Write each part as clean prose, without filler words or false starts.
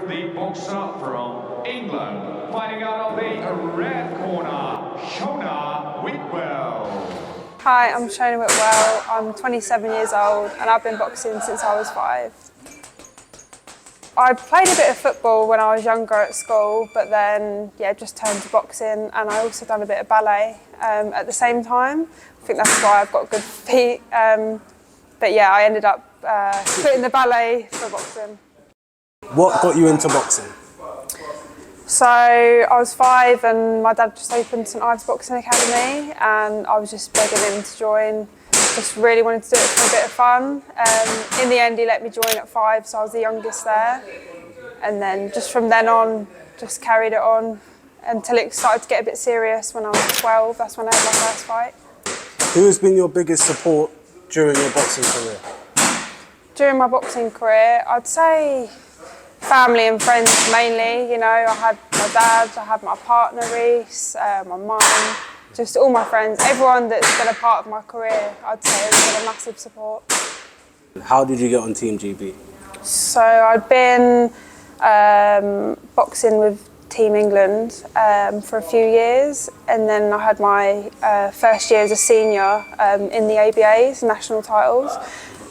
the boxer from England, fighting out of the red corner, Shona Whitwell. Hi, I'm Shona Whitwell. I'm 27 years old and I've been boxing since I was 5. I played a bit of football when I was younger at school, but then just turned to boxing, and I also done a bit of ballet at the same time. I think that's why I've got good feet. But yeah, I ended up quitting the ballet for boxing. What got you into boxing? So I was 5 and my dad just opened St Ives Boxing Academy, and I was just begging him to join. Just really wanted to do it for a bit of fun. In the end, he let me join at 5, so I was the youngest there. And then just from then on, just carried it on until it started to get a bit serious when I was 12. That's when I had my first fight. Who has been your biggest support during your boxing career? During my boxing career, I'd say family and friends mainly. You know, I had my dad, I had my partner Reese, my mum, just all my friends, everyone that's been a part of my career, I'd say has been a massive support. How did you get on Team GB? So I'd been boxing with Team England for a few years, and then I had my first year as a senior in the ABA's national titles.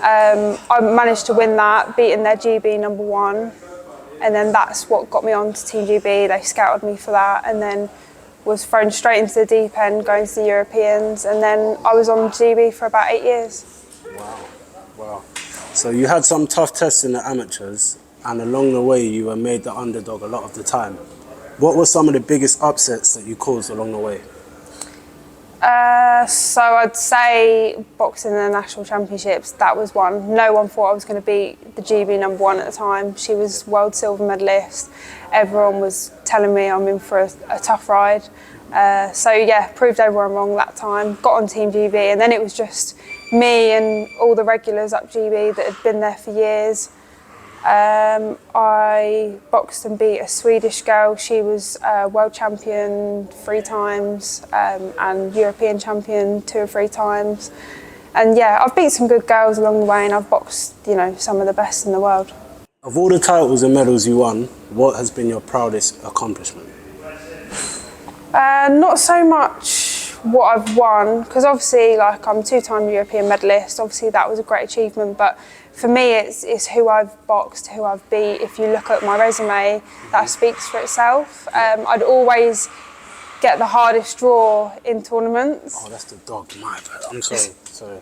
I managed to win that, beating their GB #1, and then that's what got me on to Team GB. They scouted me for that, and then was thrown straight into the deep end, going to the Europeans, and then I was on GB for about 8 years. Wow. So you had some tough tests in the amateurs, and along the way you were made the underdog a lot of the time. What were some of the biggest upsets that you caused along the way? So I'd say boxing in the national championships, that was one. No one thought I was going to beat the GB #1 at the time. She was world silver medalist. Everyone was telling me I'm in for a tough ride. So yeah, proved everyone wrong that time. Got on Team GB, and then it was just me and all the regulars up GB that had been there for years. I boxed and beat a Swedish girl. She was world champion 3 times and European champion 2 or 3 times. And yeah, I've beat some good girls along the way, and I've boxed, you know, some of the best in the world. Of all the titles and medals you won, what has been your proudest accomplishment? Not so much what I've won, because obviously, like, I'm 2-time European medalist. Obviously, that was a great achievement, but for me, it's who I've boxed, who I've beat. If you look at my resume, that speaks for itself. I'd always get the hardest draw in tournaments. Oh, that's the dog, my bad. I'm sorry.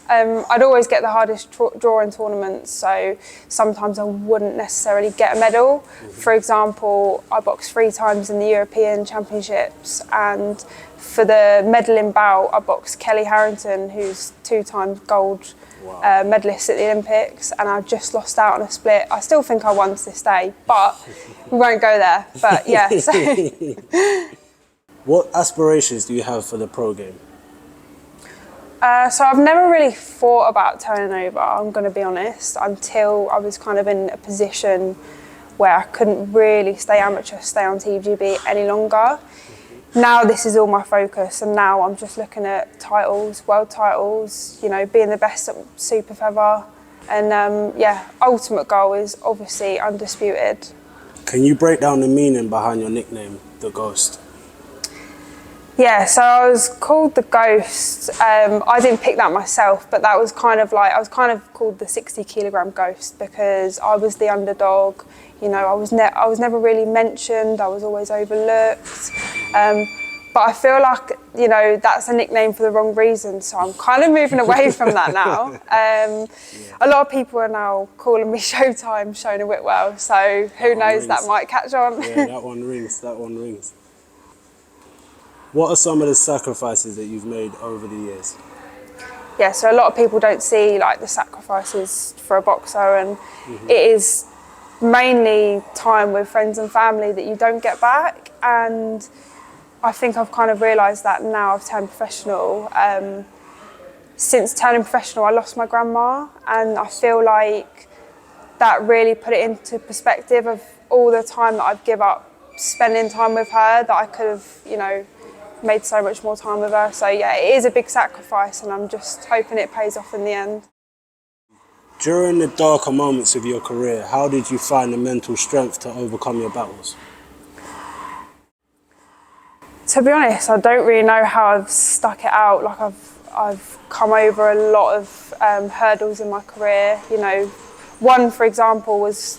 I'd always get the hardest draw in tournaments, so sometimes I wouldn't necessarily get a medal. For example, I boxed 3 times in the European Championships, and for the medalling bout, I boxed Kelly Harrington, who's 2-time gold medalist at the Olympics, and I just lost out on a split. I still think I won to this day, but we won't go there. But yeah. So. What aspirations do you have for the pro game? So I've never really thought about turning over, I'm going to be honest, until I was kind of in a position where I couldn't really stay amateur, stay on Team GB any longer. Now this is all my focus, and now I'm just looking at titles, world titles, you know, being the best at super feather. And ultimate goal is obviously undisputed. Can you break down the meaning behind your nickname, The Ghost? Yeah, so I was called the Ghost. I didn't pick that myself, but that was kind of like, I was kind of called the 60-kilogram Ghost because I was the underdog. You know, I was never really mentioned. I was always overlooked. But I feel like, you know, that's a nickname for the wrong reason, so I'm kind of moving away from that now. A lot of people are now calling me Showtime Shona Whitwell, so who knows, that might catch on. Yeah, that one rings. What are some of the sacrifices that you've made over the years? Yeah, so a lot of people don't see like the sacrifices for a boxer, and it is mainly time with friends and family that you don't get back. And I think I've kind of realised that now I've turned professional. Since turning professional, I lost my grandma, and I feel like that really put it into perspective of all the time that I've given up spending time with her, that I could have, you know, made so much more time with her. So yeah, it is a big sacrifice, and I'm just hoping it pays off in the end. During the darker moments of your career, how did you find the mental strength to overcome your battles? To be honest, I don't really know how I've stuck it out. Like I've come over a lot of hurdles in my career. You know, one, for example, was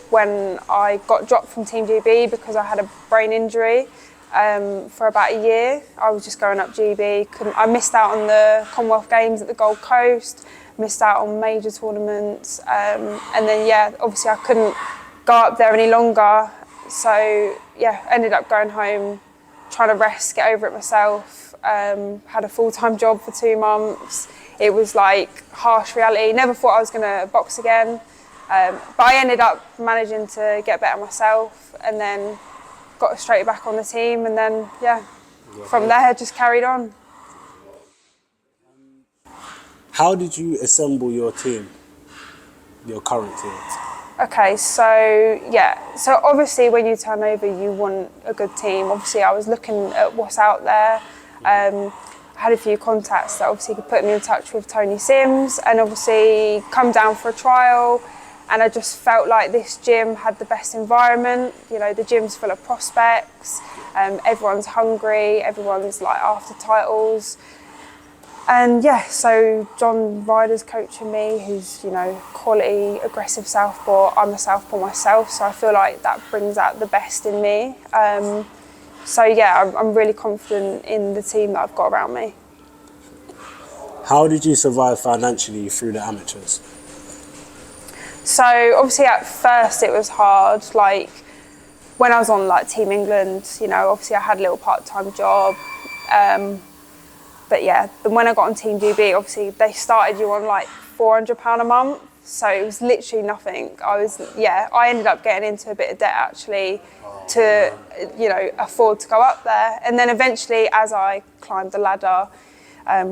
when I got dropped from Team GB because I had a brain injury for about a year. I was just going up GB. I missed out on the Commonwealth Games at the Gold Coast, missed out on major tournaments. And then, yeah, obviously I couldn't go up there any longer. So, yeah, ended up going home, trying to rest, get over it myself. Had a full-time job for 2 months. It was like harsh reality. Never thought I was going to box again. But I ended up managing to get better myself and then got straight back on the team. And then, yeah, from there, just carried on. How did you assemble your team, your current team? Okay, so yeah, so obviously when you turn over, you want a good team. Obviously, I was looking at what's out there. I had a few contacts that obviously could put me in touch with Tony Sims and obviously come down for a trial. And I just felt like this gym had the best environment. You know, the gym's full of prospects. Everyone's hungry. Everyone's like after titles. And yeah, so John Ryder's coaching me, who's, you know, quality, aggressive southpaw. I'm a southpaw myself, so I feel like that brings out the best in me. So yeah, I'm really confident in the team that I've got around me. How did you survive financially through the amateurs? So obviously at first it was hard. Like when I was on like Team England, you know, obviously I had a little part-time job. But yeah, then when I got on Team GB, obviously they started you on like £400 a month. So it was literally nothing. I ended up getting into a bit of debt actually to, you know, afford to go up there. And then eventually as I climbed the ladder,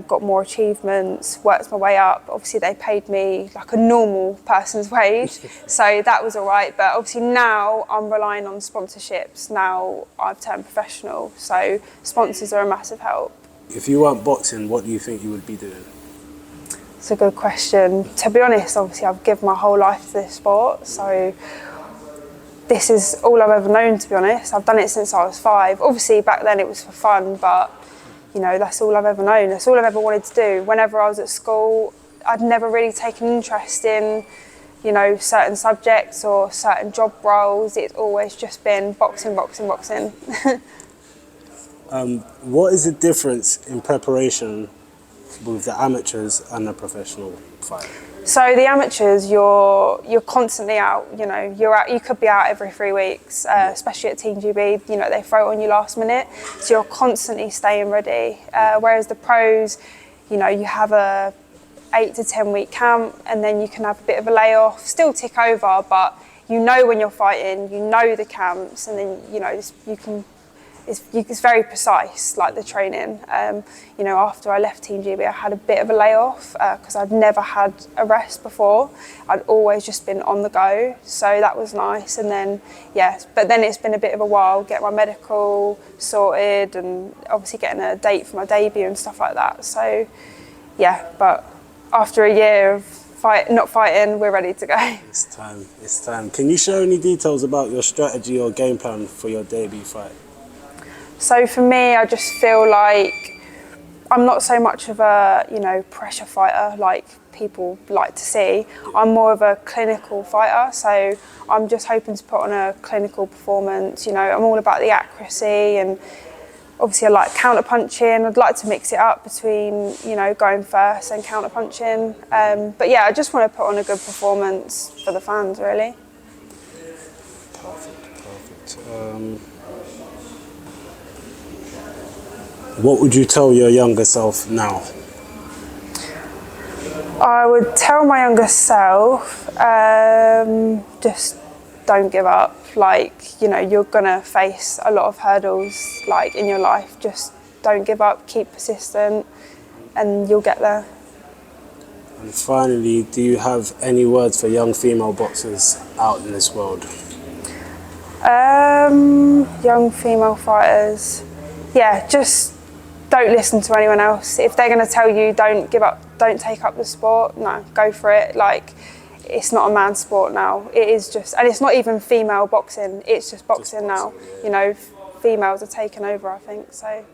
got more achievements, worked my way up. Obviously they paid me like a normal person's wage. So that was all right. But obviously now I'm relying on sponsorships. Now I've turned professional. So sponsors are a massive help. If you weren't boxing, what do you think you would be doing? It's a good question. To be honest, obviously I've given my whole life to this sport, so this is all I've ever known, to be honest. I've done it since I was 5. Obviously back then it was for fun, but you know, that's all I've ever known. That's all I've ever wanted to do. Whenever I was at school, I'd never really taken interest in, you know, certain subjects or certain job roles. It's always just been boxing, boxing, boxing. What is the difference in preparation with the amateurs and the professional fight? So the amateurs, you're constantly out. You know, you're out. You could be out every 3 weeks, especially at Team GB. You know, they throw it on you last minute, so you're constantly staying ready. Whereas the pros, you know, you have a 8 to 10 week camp, and then you can have a bit of a layoff, still tick over, but you know when you're fighting, you know the camps, and then you know you can. It's very precise, like the training. You know, after I left Team GB, I had a bit of a layoff because I'd never had a rest before. I'd always just been on the go, so that was nice. And then, yeah, but then it's been a bit of a while, get my medical sorted and obviously getting a date for my debut and stuff like that. So, yeah, but after a year of not fighting, we're ready to go. It's time. Can you share any details about your strategy or game plan for your debut fight? So for me, I just feel like I'm not so much of a, you know, pressure fighter like people like to see. I'm more of a clinical fighter, so I'm just hoping to put on a clinical performance. You know, I'm all about the accuracy, and obviously I like counter punching. I'd like to mix it up between, you know, going first and counter punching. But yeah, I just want to put on a good performance for the fans, really. Perfect. What would you tell your younger self now? I would tell my younger self, just don't give up. Like, you know, you're gonna face a lot of hurdles like in your life. Just don't give up, keep persistent, and you'll get there. And finally, do you have any words for young female boxers out in this world? Young female fighters, yeah, just don't listen to anyone else. If they're going to tell you don't give up, don't take up the sport, no, go for it. Like, it's not a man's sport now. It is just, and it's not even female boxing. It's just boxing now. You know, females are taken over, I think. So.